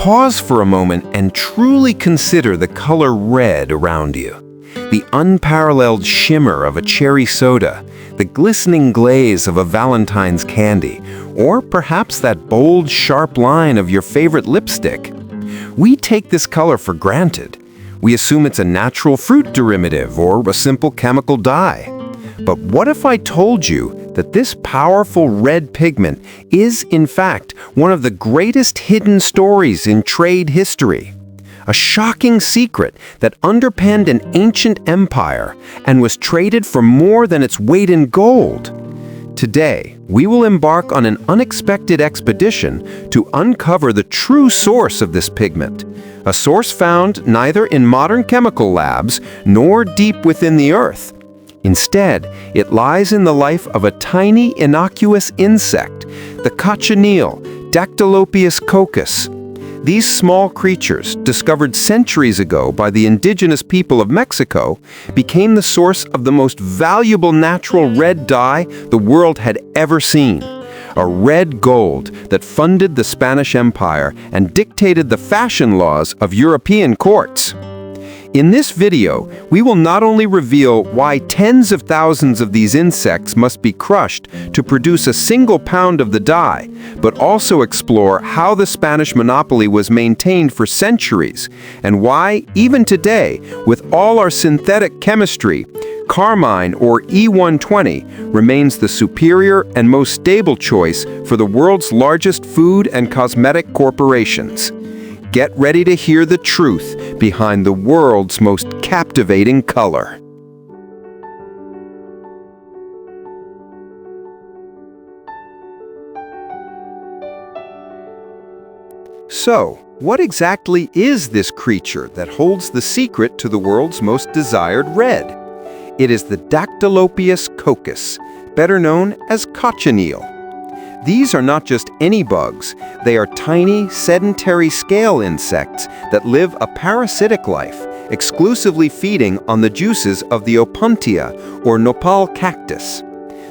Pause for a moment and truly consider the color red around you. The unparalleled shimmer of a cherry soda, the glistening glaze of a Valentine's candy, or perhaps that bold, sharp line of your favorite lipstick. We take this color for granted. We assume it's a natural fruit derivative or a simple chemical dye. But what if I told you that this powerful red pigment is, in fact, one of the greatest hidden stories in trade history? A shocking secret that underpinned an ancient empire and was traded for more than its weight in gold. Today, we will embark on an unexpected expedition to uncover the true source of this pigment, a source found neither in modern chemical labs nor deep within the earth. Instead, it lies in the life of a tiny innocuous insect, the cochineal, Dactylopius coccus. These small creatures, discovered centuries ago by the indigenous people of Mexico, became the source of the most valuable natural red dye the world had ever seen. A red gold that funded the Spanish Empire and dictated the fashion laws of European courts. In this video, we will not only reveal why tens of thousands of these insects must be crushed to produce a single pound of the dye, but also explore how the Spanish monopoly was maintained for centuries, and why, even today, with all our synthetic chemistry, Carmine, or E120, remains the superior and most stable choice for the world's largest food and cosmetic corporations. Get ready to hear the truth behind the world's most captivating color. So, what exactly is this creature that holds the secret to the world's most desired red? It is the Dactylopius coccus, better known as cochineal. These are not just any bugs, they are tiny, sedentary scale insects that live a parasitic life, exclusively feeding on the juices of the opuntia, or nopal cactus.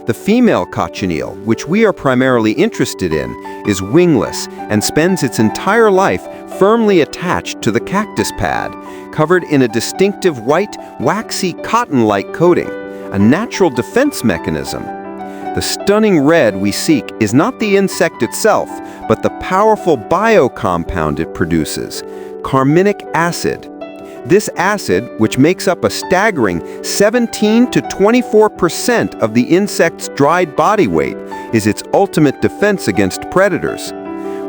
The female cochineal, which we are primarily interested in, is wingless and spends its entire life firmly attached to the cactus pad, covered in a distinctive white, waxy cotton-like coating, a natural defense mechanism. The stunning red we seek is not the insect itself, but the powerful biocompound it produces, Carminic Acid. This acid, which makes up a staggering 17 to 24% of the insect's dried body weight, is its ultimate defense against predators.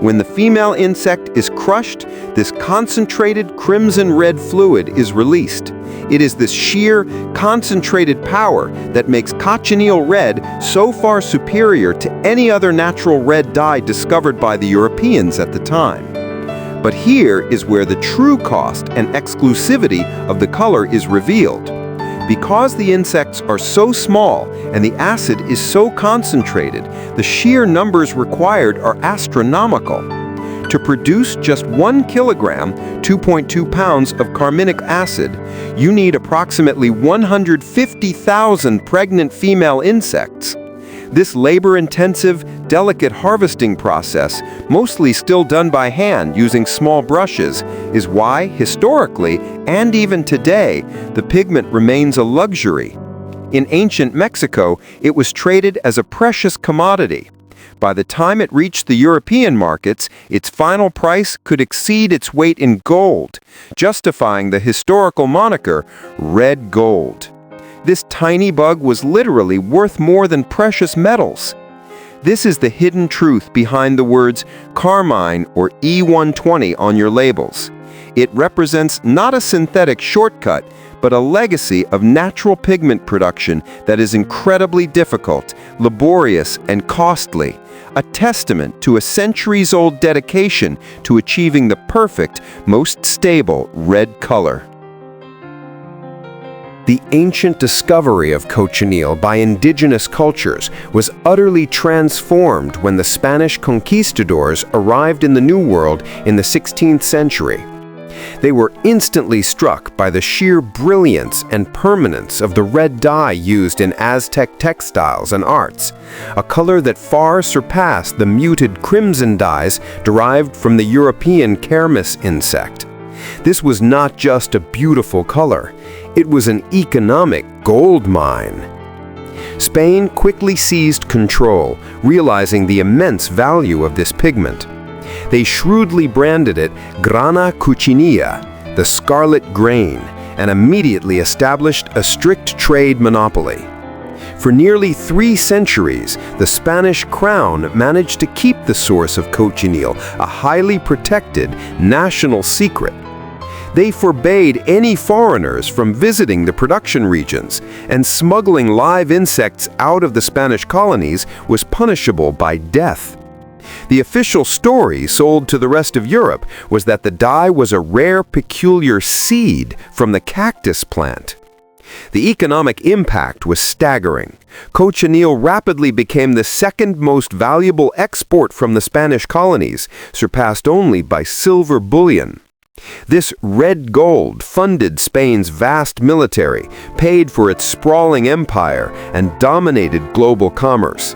When the female insect is crushed, this concentrated crimson-red fluid is released. It is this sheer, concentrated power that makes cochineal red so far superior to any other natural red dye discovered by the Europeans at the time. But here is where the true cost and exclusivity of the color is revealed. Because the insects are so small and the acid is so concentrated, the sheer numbers required are astronomical. To produce just 1 kilogram, 2.2 pounds of carminic acid, you need approximately 150,000 pregnant female insects. This labor-intensive, delicate harvesting process, mostly still done by hand using small brushes, is why, historically, and even today, the pigment remains a luxury. In ancient Mexico, it was traded as a precious commodity. By the time it reached the European markets, its final price could exceed its weight in gold, justifying the historical moniker, red gold. This tiny bug was literally worth more than precious metals. This is the hidden truth behind the words Carmine or E120 on your labels. It represents not a synthetic shortcut, but a legacy of natural pigment production that is incredibly difficult, laborious, and costly, a testament to a centuries-old dedication to achieving the perfect, most stable red color. The ancient discovery of cochineal by indigenous cultures was utterly transformed when the Spanish conquistadors arrived in the New World in the 16th century. They were instantly struck by the sheer brilliance and permanence of the red dye used in Aztec textiles and arts, a color that far surpassed the muted crimson dyes derived from the European Carminic insect. This was not just a beautiful color, it was an economic gold mine. Spain quickly seized control, realizing the immense value of this pigment. They shrewdly branded it Grana Cochineal, the scarlet grain, and immediately established a strict trade monopoly. For nearly 3 centuries, the Spanish crown managed to keep the source of cochineal a highly protected national secret. They forbade any foreigners from visiting the production regions, and smuggling live insects out of the Spanish colonies was punishable by death. The official story sold to the rest of Europe was that the dye was a rare, peculiar seed from the cactus plant. The economic impact was staggering. Cochineal rapidly became the second most valuable export from the Spanish colonies, surpassed only by silver bullion. This red gold funded Spain's vast military, paid for its sprawling empire, and dominated global commerce.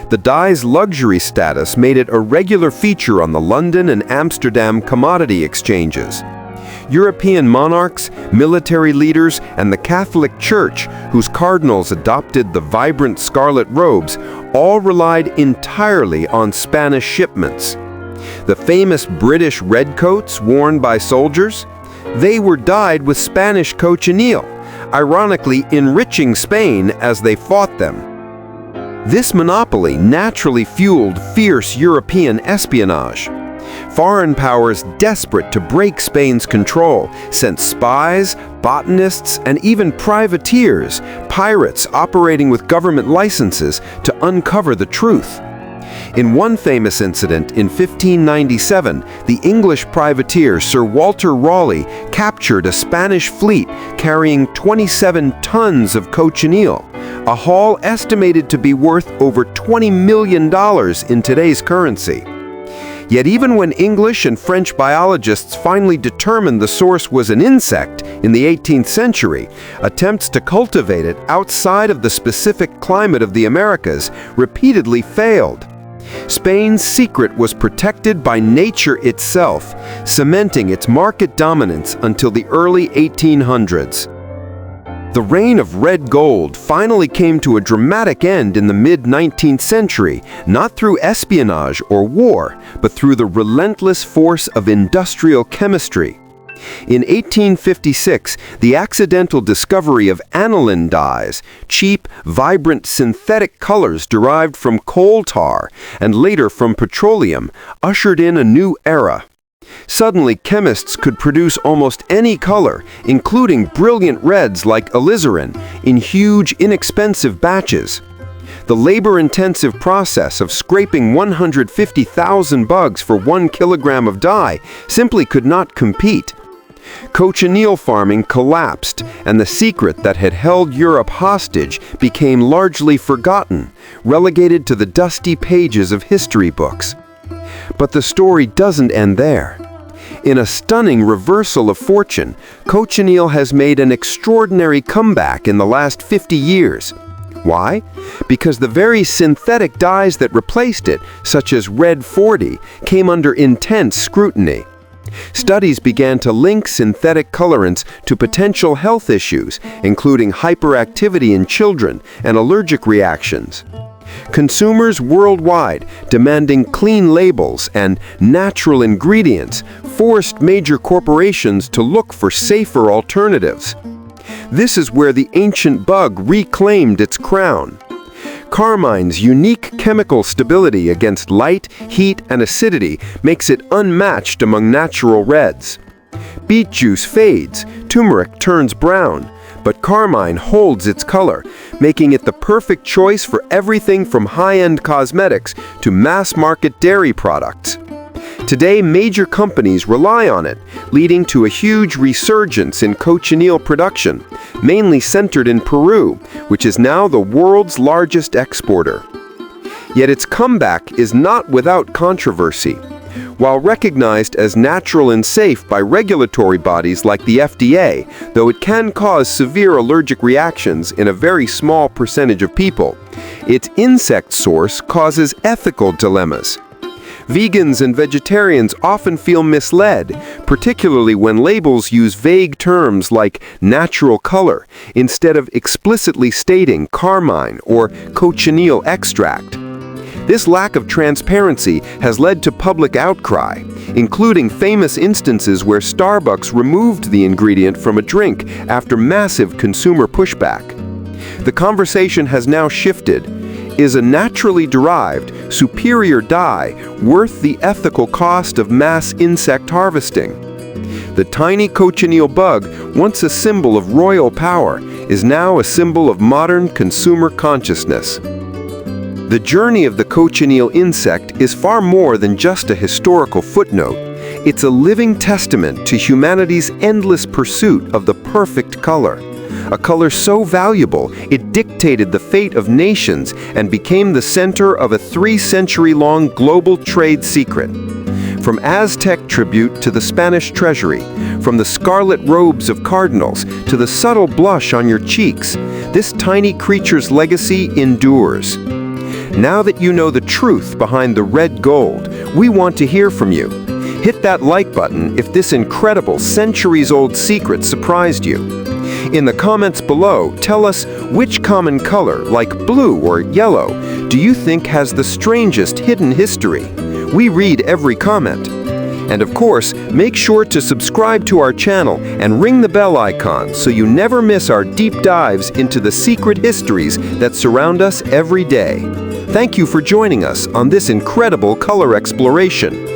The dye's luxury status made it a regular feature on the London and Amsterdam commodity exchanges. European monarchs, military leaders, and the Catholic Church, whose cardinals adopted the vibrant scarlet robes, all relied entirely on Spanish shipments. The famous British redcoats worn by soldiers, they were dyed with Spanish cochineal, ironically enriching Spain as they fought them. This monopoly naturally fueled fierce European espionage. Foreign powers desperate to break Spain's control sent spies, botanists, and even privateers, pirates operating with government licenses, to uncover the truth. In one famous incident in 1597, the English privateer Sir Walter Raleigh captured a Spanish fleet carrying 27 tons of cochineal, a haul estimated to be worth over $20 million in today's currency. Yet even when English and French biologists finally determined the source was an insect in the 18th century, attempts to cultivate it outside of the specific climate of the Americas repeatedly failed. Spain's secret was protected by nature itself, cementing its market dominance until the early 1800s. The reign of red gold finally came to a dramatic end in the mid-19th century, not through espionage or war, but through the relentless force of industrial chemistry. In 1856, the accidental discovery of aniline dyes, cheap, vibrant synthetic colors derived from coal tar and later from petroleum, ushered in a new era. Suddenly, chemists could produce almost any color, including brilliant reds like alizarin, in huge, inexpensive batches. The labor-intensive process of scraping 150,000 bugs for 1 kilogram of dye simply could not compete. Cochineal farming collapsed, and the secret that had held Europe hostage became largely forgotten, relegated to the dusty pages of history books. But the story doesn't end there. In a stunning reversal of fortune, cochineal has made an extraordinary comeback in the last 50 years. Why? Because the very synthetic dyes that replaced it, such as Red 40, came under intense scrutiny. Studies began to link synthetic colorants to potential health issues, including hyperactivity in children and allergic reactions. Consumers worldwide, demanding clean labels and natural ingredients, forced major corporations to look for safer alternatives. This is where the ancient bug reclaimed its crown. Carmine's unique chemical stability against light, heat, and acidity makes it unmatched among natural reds. Beet juice fades, turmeric turns brown, but Carmine holds its color, making it the perfect choice for everything from high-end cosmetics to mass-market dairy products. Today, major companies rely on it, leading to a huge resurgence in cochineal production, mainly centered in Peru, which is now the world's largest exporter. Yet its comeback is not without controversy. While recognized as natural and safe by regulatory bodies like the FDA, though it can cause severe allergic reactions in a very small percentage of people, its insect source causes ethical dilemmas. Vegans and vegetarians often feel misled, particularly when labels use vague terms like natural color instead of explicitly stating Carmine or Cochineal extract. This lack of transparency has led to public outcry, including famous instances where Starbucks removed the ingredient from a drink after massive consumer pushback. The conversation has now shifted. Is a naturally derived, superior dye worth the ethical cost of mass insect harvesting? The tiny cochineal bug, once a symbol of royal power, is now a symbol of modern consumer consciousness. The journey of the cochineal insect is far more than just a historical footnote. It's a living testament to humanity's endless pursuit of the perfect color. A color so valuable, it dictated the fate of nations and became the center of a 3-century-long global trade secret. From Aztec tribute to the Spanish treasury, from the scarlet robes of cardinals to the subtle blush on your cheeks, this tiny creature's legacy endures. Now that you know the truth behind the red gold, we want to hear from you. Hit that like button if this incredible centuries-old secret surprised you. In the comments below, tell us which common color, like blue or yellow, do you think has the strangest hidden history? We read every comment. And of course, make sure to subscribe to our channel and ring the bell icon so you never miss our deep dives into the secret histories that surround us every day. Thank you for joining us on this incredible color exploration.